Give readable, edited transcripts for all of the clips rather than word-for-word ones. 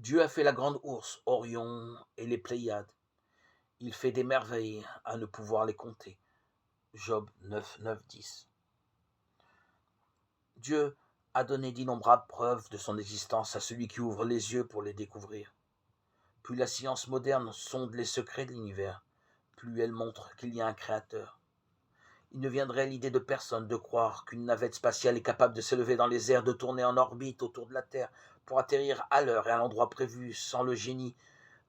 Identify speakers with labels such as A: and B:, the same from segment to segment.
A: Dieu a fait la grande ourse, Orion et les Pléiades. Il fait des merveilles à ne pouvoir les compter. Job 9, 9, 10. Dieu a donné d'innombrables preuves de son existence à celui qui ouvre les yeux pour les découvrir. Plus la science moderne sonde les secrets de l'univers, plus elle montre qu'il y a un créateur. Il ne viendrait l'idée de personne de croire qu'une navette spatiale est capable de s'élever dans les airs, de tourner en orbite autour de la Terre pour atterrir à l'heure et à l'endroit prévu sans le génie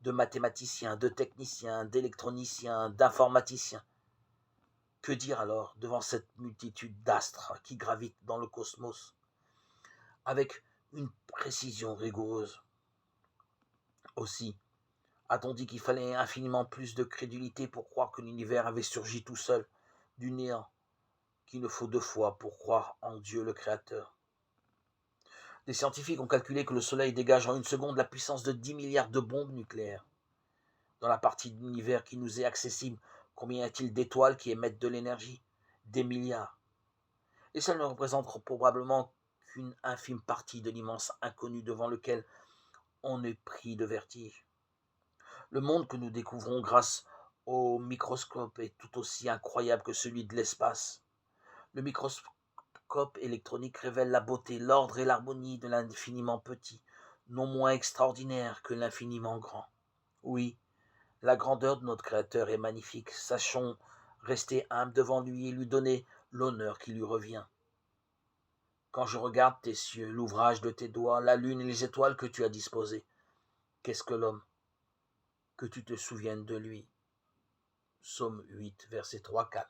A: de mathématiciens, de techniciens, d'électroniciens, d'informaticiens. Que dire alors devant cette multitude d'astres qui gravitent dans le cosmos avec une précision rigoureuse? Aussi, a-t-on dit qu'il fallait infiniment plus de crédulité pour croire que l'univers avait surgi tout seul, du néant, qu'il ne faut 2 fois pour croire en Dieu le Créateur? Des scientifiques ont calculé que le Soleil dégage en une seconde la puissance de 10 milliards de bombes nucléaires. Dans la partie de l'univers qui nous est accessible, combien y a-t-il d'étoiles qui émettent de l'énergie? Des milliards. Et ça ne représente probablement qu'une infime partie de l'immense inconnu devant lequel on est pris de vertige. Le monde que nous découvrons grâce au microscope est tout aussi incroyable que celui de l'espace. Le microscope électronique révèle la beauté, l'ordre et l'harmonie de l'infiniment petit, non moins extraordinaire que l'infiniment grand. Oui, la grandeur de notre Créateur est magnifique. Sachons rester humbles devant lui et lui donner l'honneur qui lui revient. Quand je regarde tes cieux, l'ouvrage de tes doigts, la lune et les étoiles que tu as disposées, qu'est-ce que l'homme? Que tu te souviennes de lui. Psaume 8, versets 3, 4.